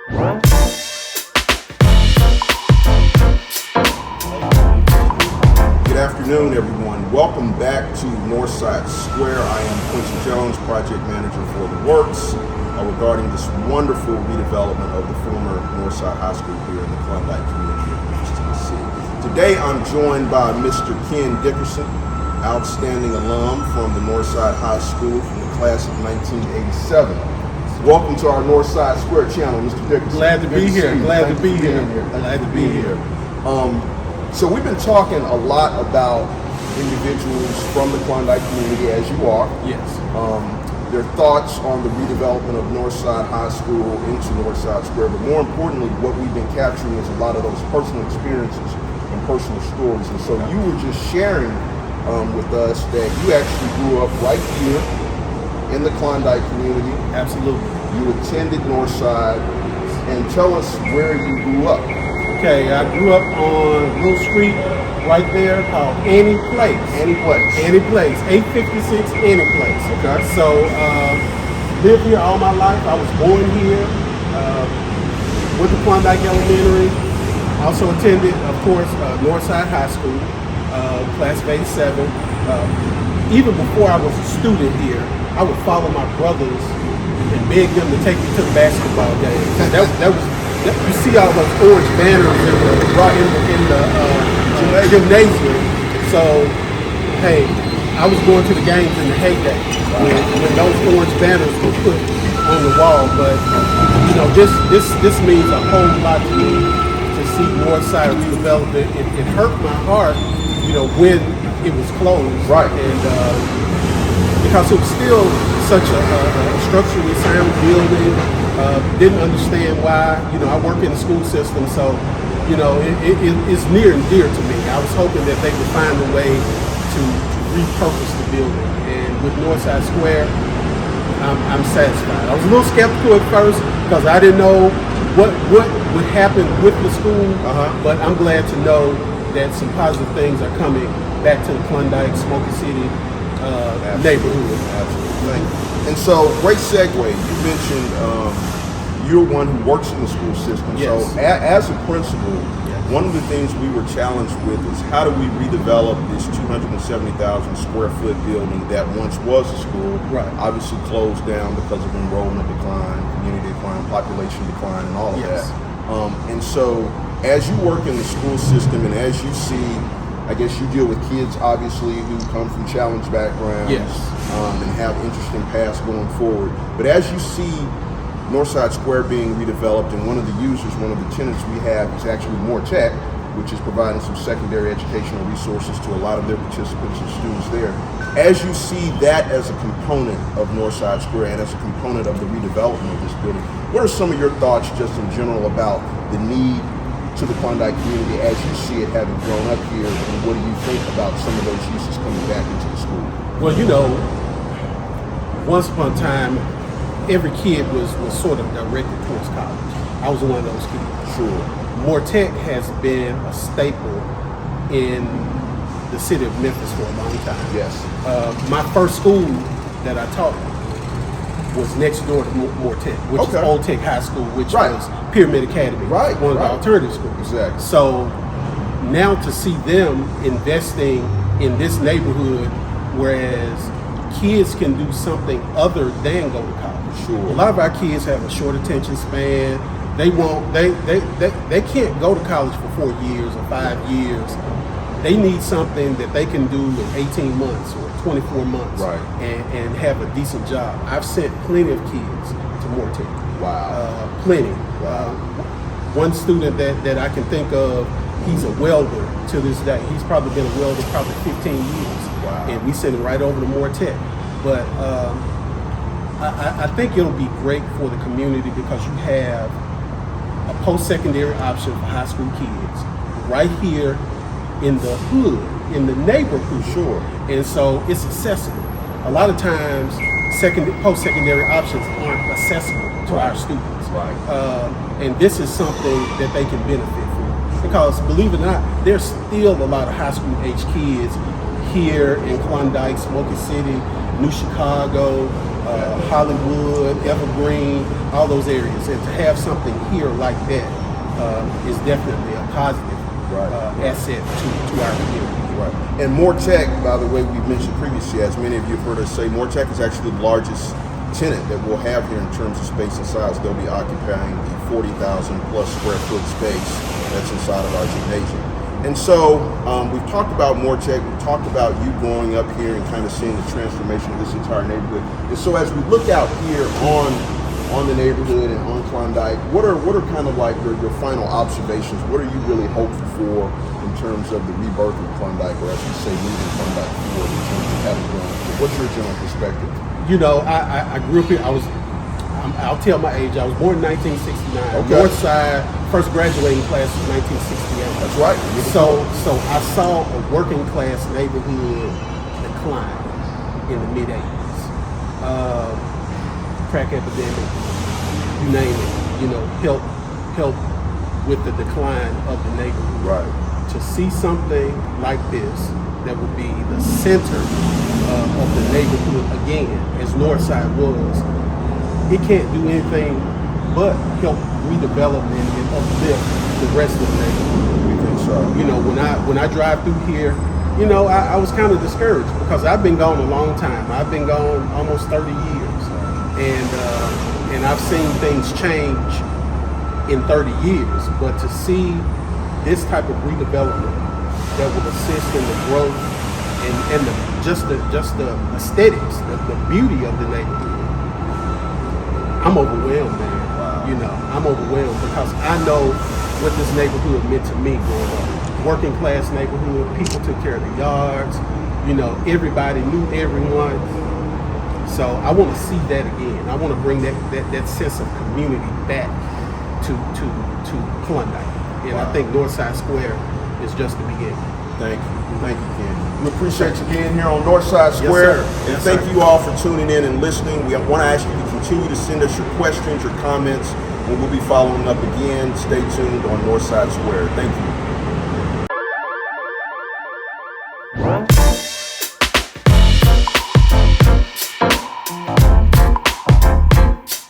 Good afternoon, everyone. Welcome back to Northside Square. I am Quincy Jones, project manager for the Works, regarding this wonderful redevelopment of the former Northside High School here in the Klondike community of Memphis, Tennessee. Today I'm joined by Mr. Ken Dickerson, outstanding alum from the Northside High School from the class of 1987. Welcome to our Northside Square channel, Mr. Dickerson. Glad to be here. Glad to be here. Glad to be here. So we've been talking a lot about individuals from the Klondike community, as you are. Yes. Their thoughts on the redevelopment of Northside High School into Northside Square, but more importantly, what we've been capturing is a lot of those personal experiences and personal stories. And so you were just sharing with us that you actually grew up right here in the Klondike community. Absolutely. You attended Northside, and tell us where you grew up. Okay, I grew up on a little street right there called Annie Place. Annie Place. Annie Place, 856 Annie Place. Okay. So, lived here all my life. I was born here. Went to Klondike Elementary. Also attended, of course, Northside High School, class of 87. Even before I was a student here, I would follow my brothers and beg them to take me to the basketball games. That was you see all those orange banners in the gymnasium. So, hey, I was going to the games in the heyday when those orange banners were put on the wall. But you know, this means a whole lot to me to see Northside redevelopment. It hurt my heart, you know, when it was closed. Right. And because it was still such a structurally sound building. Didn't understand why. You know, I work in the school system, so you know it's near and dear to me. I was hoping that they would find a way to repurpose the building, and with Northside Square, I'm satisfied. I was a little skeptical at first because I didn't know what would happen with the school, but I'm glad to know that some positive things are coming back to the Klondike, Smoky City neighborhood. Absolutely. And so, great segue. You mentioned you're one who works in the school system. Yes. So, as a principal, one of the things we were challenged with is how do we redevelop this 270,000 square foot building that once was a school, right, obviously closed down because of enrollment decline, community decline, population decline, and all of yes. that. And so, as you work in the school system and as you see, I guess you deal with kids, obviously, who come from challenged backgrounds, yes, and have interesting paths going forward. But as you see Northside Square being redeveloped, and one of the users, one of the tenants we have is actually More Tech, which is providing some secondary educational resources to a lot of their participants and students there. As you see that as a component of Northside Square and as a component of the redevelopment of this building, what are some of your thoughts just in general about the need to the Klondike community as you see it having grown up here, and what do you think about some of those uses coming back into the school? Well, you know, once upon a time, every kid was sort of directed towards college. I was one of those kids. Sure. More Tech has been a staple in the city of Memphis for a long time. Yes. My first school that I taught was next door to More Tech, which is Old Tech High School, which was Pyramid Academy, one of the alternative schools. Exactly. So now to see them investing in this neighborhood, whereas kids can do something other than go to college. Sure. A lot of our kids have a short attention span. They can't go to college for 4 years or 5 years. They need something that they can do in 18 months or 24 months, and have a decent job. I've sent plenty of kids to More Tech. Wow. Plenty. Wow. One student that I can think of, he's a welder to this day. He's probably been a welder probably 15 years. Wow. And we sent him right over to More Tech. But I think it'll be great for the community because you have a post-secondary option for high school kids right here in the hood, in the neighborhood. Sure. And so it's accessible. A lot of times, post-secondary options aren't accessible to our students. Right. And this is something that they can benefit from. Because believe it or not, there's still a lot of high school age kids here in Klondike, Smoky City, New Chicago, Hollywood, Evergreen, all those areas. And to have something here like that is definitely a positive asset to our community. Right. And More Tech, by the way, we've mentioned previously, as many of you have heard us say, More Tech is actually the largest tenant that we'll have here in terms of space and size. They'll be occupying the 40,000 plus square foot space that's inside of our gymnasium. And so we've talked about More Tech, we've talked about you growing up here and kind of seeing the transformation of this entire neighborhood. And so as we look out here on the neighborhood and on Klondike, what are kind of like your final observations? What are you really hopeful for in terms of the rebirth of Klondike, or as we say, moving Klondike forward in terms of having grown? What's your general perspective? You know, I grew up here. I'll tell my age. I was born in 1969. Okay. Northside, first graduating class was 1968. That's right. So I saw a working class neighborhood decline in the mid 80s. Crack epidemic, you name it. You know, help with the decline of the neighborhood. Right. To see something like this that would be the center of the neighborhood again, as Northside was, it can't do anything but help redevelop and uplift the rest of the neighborhood. We think so. You know, when I drive through here, you know, I was kind of discouraged because I've been gone a long time. I've been gone almost 30 years, and I've seen things change in 30 years. But to see this type of redevelopment that will assist in the growth and just the aesthetics, the beauty of the neighborhood, I'm overwhelmed, man. Wow. You know, I'm overwhelmed because I know what this neighborhood meant to me growing up. Working class neighborhood, people took care of the yards, you know, everybody knew everyone. So I want to see that again. I want to bring that sense of community back to Klondike. And Wow. I think Northside Square is just the beginning. Thank you, Ken. We appreciate you being here on Northside Square. sir. And Yes, thank sir. you all for tuning in and listening. We want to ask you to continue to send us your questions, your comments, and we'll be following up again. Stay tuned on Northside Square. Thank you.